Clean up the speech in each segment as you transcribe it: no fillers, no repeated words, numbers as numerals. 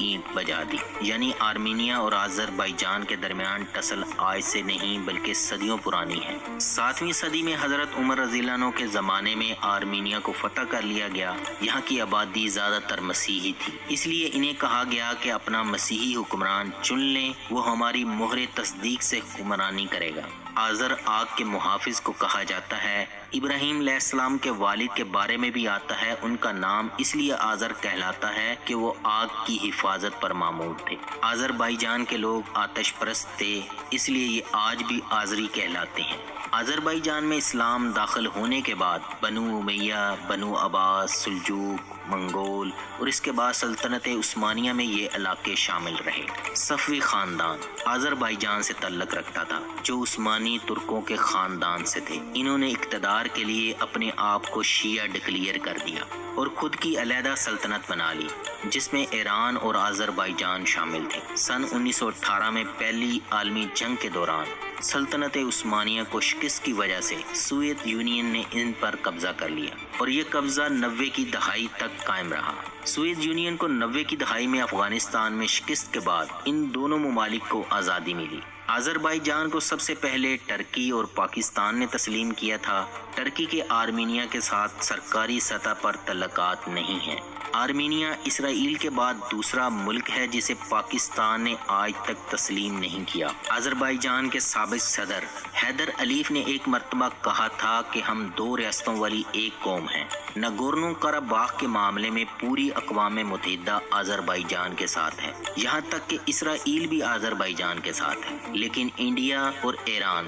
اینٹ بجا دی۔ یعنی آرمینیا اور آذربائیجان کے درمیان ٹسل آج سے نہیں بلکہ صدیوں پرانی ہے۔ 7ویں صدی میں حضرت عمر رضی اللہ عنہ کے زمانے میں آرمینیا کو فتح کر لیا گیا۔ یہاں کی آبادی زیادہ تر مسیحی تھی، اس لیے انہیں کہا گیا کہ اپنا مسیحی حکمران چن لیں، وہ ہماری مہر تصدیق سے حکمرانی کرے گا۔ آذر آگ کے محافظ کو کہا جاتا ہے۔ ابراہیم علیہ السلام کے والد کے بارے میں بھی آتا ہے، ان کا نام اس لیے آذر کہلاتا ہے کہ وہ آگ کی حفاظت پر مامور تھے۔ آذربائیجان کے لوگ آتش پرست تھے، اس لیے یہ آج بھی آذری کہلاتے ہیں۔ آذربائیجان میں اسلام داخل ہونے کے بعد بنو امیہ، بنو عباس، سلجوق، منگول اور اس کے بعد سلطنت عثمانیہ میں یہ علاقے شامل رہے۔ صفوی خاندان آذربائیجان سے تعلق رکھتا تھا، جو عثمانی ترکوں کے خاندان سے تھے۔ انہوں نے اقتدار کے لیے اپنے آپ کو شیعہ ڈکلیئر کر دیا اور خود کی علیحدہ سلطنت بنا لی، جس میں ایران اور آذربائیجان شامل تھے۔ سن 1918 میں پہلی عالمی جنگ کے دوران سلطنت عثمانیہ کو شکست کی وجہ سے سوویت یونین نے ان پر قبضہ کر لیا اور یہ قبضہ 90 کی دہائی تک قائم رہا۔ سوویت یونین کو 90 کی دہائی میں افغانستان میں شکست کے بعد ان دونوں ممالک کو آزادی ملی۔ آذربائیجان کو سب سے پہلے ٹرکی اور پاکستان نے تسلیم کیا تھا۔ ٹرکی کے آرمینیا کے ساتھ سرکاری سطح پر تعلقات نہیں ہیں۔ آرمینیا اسرائیل کے بعد دوسرا ملک ہے جسے پاکستان نے آج تک تسلیم نہیں کیا۔ آذربائیجان کے سابق صدر حیدر علیف نے ایک مرتبہ کہا تھا کہ ہم 2 ریاستوں والی ایک قوم ہیں۔ ناگورنو قراباخ کے معاملے میں پوری اقوام متحدہ آذربائیجان کے ساتھ ہے، یہاں تک کہ اسرائیل بھی آذربائیجان کے ساتھ ہے، لیکن انڈیا اور ایران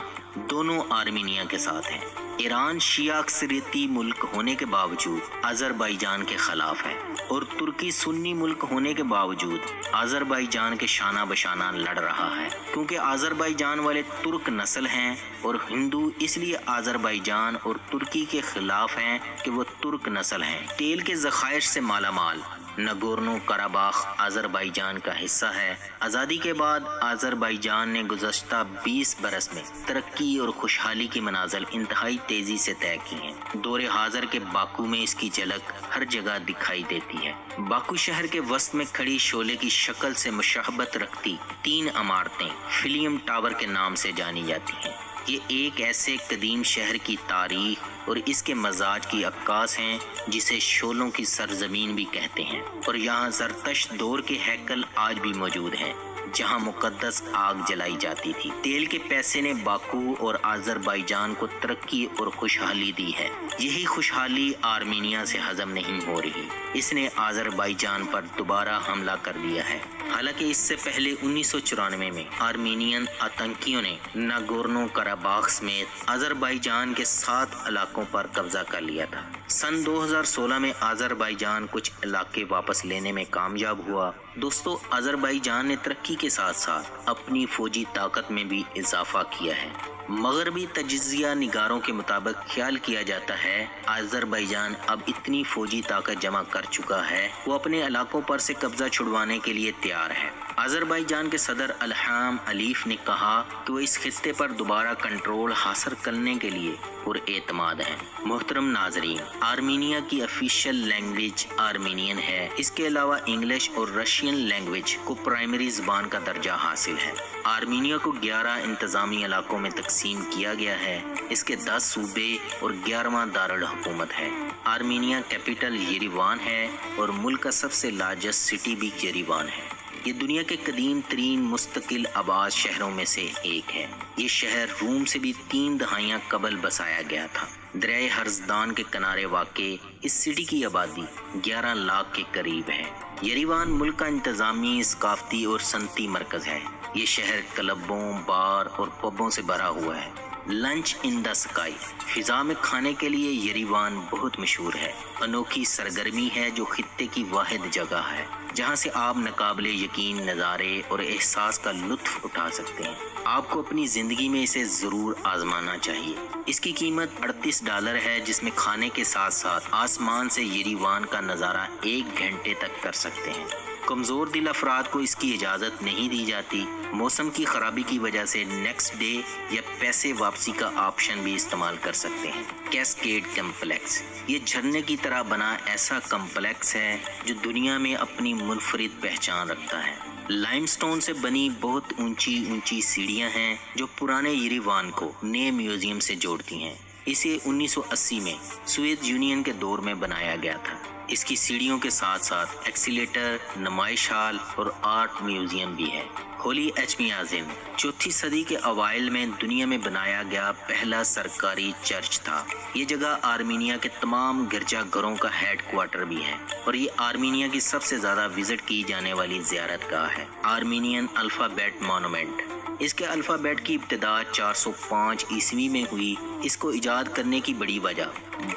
دونوں آرمینیا کے ساتھ ہیں۔ ایران شیعہ اکثریتی ملک ہونے کے باوجود آذربائیجان کے خلاف ہے اور ترکی سنی ملک ہونے کے باوجود آذربائیجان کے شانہ بشانہ لڑ رہا ہے، کیونکہ آذربائیجان والے ترک نسل ہیں اور ہندو اس لیے آذربائیجان اور ترکی کے خلاف ہیں کہ وہ ترک نسل ہیں۔ تیل کے ذخائر سے مالا مال ناگورنو قراباخ آذربائیجان کا حصہ ہے۔ آزادی کے بعد آذربائیجان نے گزشتہ 20 برس میں ترقی اور خوشحالی کی منازل انتہائی تیزی سے طے کی ہیں۔ دور حاضر کے باکو میں اس کی جھلک ہر جگہ دکھائی دیتی ہے۔ باکو شہر کے وسط میں کھڑی شعلے کی شکل سے مشابہت رکھتی 3 عمارتیں فلیم ٹاور کے نام سے جانی جاتی ہیں۔ یہ ایک ایسے قدیم شہر کی تاریخ اور اس کے مزاج کی عکاس ہیں جسے شعلوں کی سرزمین بھی کہتے ہیں، اور یہاں زرتشت دور کے ہیکل آج بھی موجود ہیں جہاں مقدس آگ جلائی جاتی تھی۔ تیل کے پیسے نے باکو اور آذربائیجان کو ترقی اور خوشحالی دی ہے۔ یہی خوشحالی آرمینیا سے ہضم نہیں ہو رہی، اس نے آذربائیجان پر دوبارہ حملہ کر دیا ہے۔ حالانکہ اس سے پہلے 1994 میں آرمینین آتنکیوں نے ناگورنو قراباخ سمیت آذربائیجان کے 7 علاقوں پر قبضہ کر لیا تھا۔ سن 2016 میں آذربائیجان کچھ علاقے واپس لینے میں کامیاب ہوا۔ دوستو، آذربائیجان نے ترقی کے ساتھ ساتھ اپنی فوجی طاقت میں بھی اضافہ کیا ہے۔ مغربی تجزیہ نگاروں کے مطابق خیال کیا جاتا ہے آذربائیجان اب اتنی فوجی طاقت جمع کر چکا ہے وہ اپنے علاقوں پر سے قبضہ چھڑوانے کے لیے تیار ہے۔ آذربائیجان کے صدر الہام علیف نے کہا کہ وہ اس خطے پر دوبارہ کنٹرول حاصل کرنے کے لیے پراعتماد ہیں۔ محترم ناظرین، آرمینیا کی آفیشیل لینگویج آرمینین ہے۔ اس کے علاوہ انگلش اور رشین لینگویج کو پرائمری زبان کا درجہ حاصل ہے۔ آرمینیا کو 11 انتظامی علاقوں میں تقسیم کیا گیا ہے۔ اس کے 10 صوبے اور 11واں دارالحکومت ہے۔ آرمینیا کیپٹل یریوان ہے اور ملک کا سب سے لارجسٹ سٹی بھی یریوان ہے۔ یہ دنیا کے قدیم ترین مستقل آباد شہروں میں سے ایک ہے۔ یہ شہر روم سے بھی 3 دہائیاں قبل بسایا گیا تھا۔ دریائے ہرزدان کے کنارے واقع اس سٹی کی آبادی 11 لاکھ کے قریب ہے۔ یریوان ملک کا انتظامی، ثقافتی اور صنعتی مرکز ہے۔ یہ شہر کلبوں، بار اور پبوں سے بھرا ہوا ہے۔ لنچ ان دا سکائی، فضا میں کھانے کے لیے یریوان بہت مشہور ہے۔ انوکھی سرگرمی ہے جو خطے کی واحد جگہ ہے جہاں سے آپ ناقابل یقین نظارے اور احساس کا لطف اٹھا سکتے ہیں۔ آپ کو اپنی زندگی میں اسے ضرور آزمانا چاہیے۔ اس کی قیمت $38 ہے، جس میں کھانے کے ساتھ ساتھ آسمان سے یریوان کا نظارہ 1 گھنٹے تک کر سکتے ہیں۔ کمزور دل افراد کو اس کی اجازت نہیں دی جاتی۔ موسم کی خرابی کی وجہ سے نیکسٹ ڈے یا پیسے واپسی کا آپشن بھی استعمال کر سکتے ہیں۔ کیسکیڈ کمپلیکس، یہ جھرنے کی طرح بنا ایسا کمپلیکس ہے جو دنیا میں اپنی منفرد پہچان رکھتا ہے۔ لائم سٹون سے بنی بہت اونچی سیڑھیاں ہیں جو پرانے یریوان کو نئے میوزیم سے جوڑتی ہیں۔ اسے 1980 میں سوویت یونین کے دور میں بنایا گیا تھا۔ اس کی سیڑھیوں کے ساتھ ساتھ ایکسیلیٹر، نمائش ہال اور آرٹ میوزیم بھی ہے۔ ہولی ایچمیازن 4 صدی کے اوائل میں دنیا میں بنایا گیا پہلا سرکاری چرچ تھا۔ یہ جگہ آرمینیا کے تمام گرجا گھروں کا ہیڈ کوارٹر بھی ہے اور یہ آرمینیا کی سب سے زیادہ وزٹ کی جانے والی زیارت گاہ ہے۔ آرمینین الفابیٹ مونومنٹ، اس کے الفابیٹ کی ابتدا 405 عیسوی میں ہوئی۔ اس کو ایجاد کرنے کی بڑی وجہ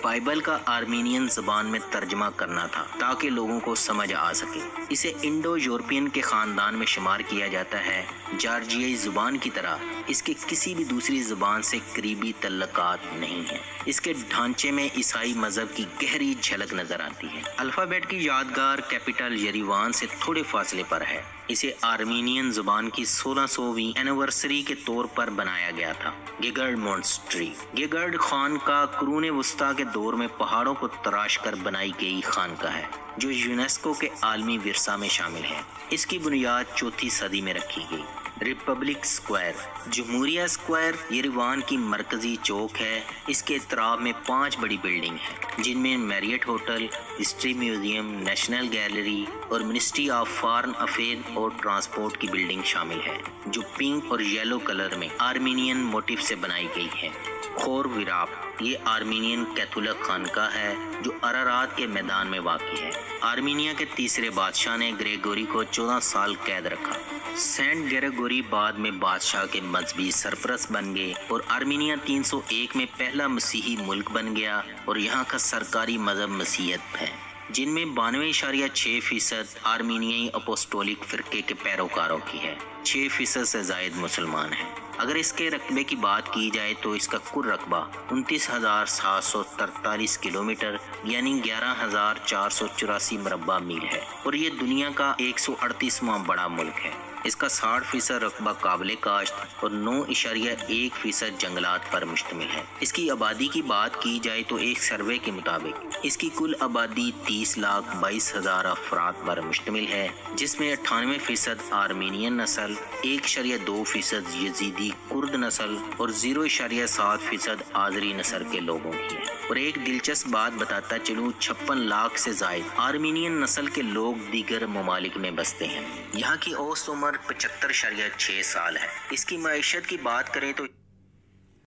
بائبل کا آرمینین زبان میں ترجمہ کرنا تھا تاکہ لوگوں کو سمجھ آ سکے۔ اسے انڈو یورپین کے خاندان میں شمار کیا جاتا ہے۔ جارجیائی زبان کی طرح اس کے کسی بھی دوسری زبان سے قریبی تعلقات نہیں ہیں۔ اس کے ڈھانچے میں عیسائی مذہب کی گہری جھلک نظر آتی ہے۔ الفابیٹ کی یادگار کیپٹل یریوان سے تھوڑے فاصلے پر ہے۔ اسے آرمینین زبان کی 1600ویں اینیورسری کے طور پر بنایا گیا تھا۔ گیگرڈ مونسٹری، گیگرڈ خانقاہ قرون وسطیٰ کے دور میں پہاڑوں کو تراش کر بنائی گئی خانقاہ ہے جو یونیسکو کے عالمی ورثہ میں شامل ہے۔ اس کی بنیاد 4 صدی میں رکھی گئی۔ ریپبلک اسکوائر، جمہوریہ اسکوائر یریوان کی مرکزی چوک ہے۔ اس کے اطراف میں 5 بڑی بلڈنگ ہیں جن میں Marriott hotel, history museum, national gallery اور منسٹری آف فارن افیئر اور ٹرانسپورٹ کی بلڈنگ شامل ہے جو پنک اور یلو کلر میں آرمینین موٹیف سے بنائی گئی ہے۔ خور ویراپ، یہ آرمینین کیتھولک خانقاہ ہے جو ارارات کے میدان میں واقع ہے۔ آرمینیا کے تیسرے بادشاہ نے گریگوری کو 14 سال قید رکھا۔ سینٹ گریگوری بعد میں بادشاہ کے مذہبی سرپرست بن گئے اور آرمینیا 301 میں پہلا مسیحی ملک بن گیا اور یہاں کا سرکاری مذہب مسیحیت ہے، جن میں 92.6% آرمینیائی اپوسٹولک فرقے کے پیروکاروں کی ہے۔ 6% سے زائد مسلمان ہیں۔ اگر اس کے رقبے کی بات کی جائے تو اس کا کل رقبہ 29,743 کلومیٹر یعنی 11,484 مربع میل ہے اور یہ دنیا کا 138واں بڑا ملک ہے۔ اس کا 60% رقبہ قابل کاشت اور 9.1% جنگلات پر مشتمل ہے۔ اس کی آبادی کی بات کی جائے تو ایک سروے کے مطابق اس کی کل آبادی 30,22,000 افراد پر مشتمل ہے، جس میں 98% آرمینین نسل، 1.2% یزیدی کرد نسل اور 0.7% آذری نسل کے لوگوں کی ہے۔ اور ایک دلچسپ بات بتاتا چلوں، 56 لاکھ سے زائد آرمینین نسل کے لوگ دیگر ممالک میں بستے ہیں۔ یہاں کی اوسط عمر 75.6 سال ہے۔ اس کی معیشت کی بات کریں تو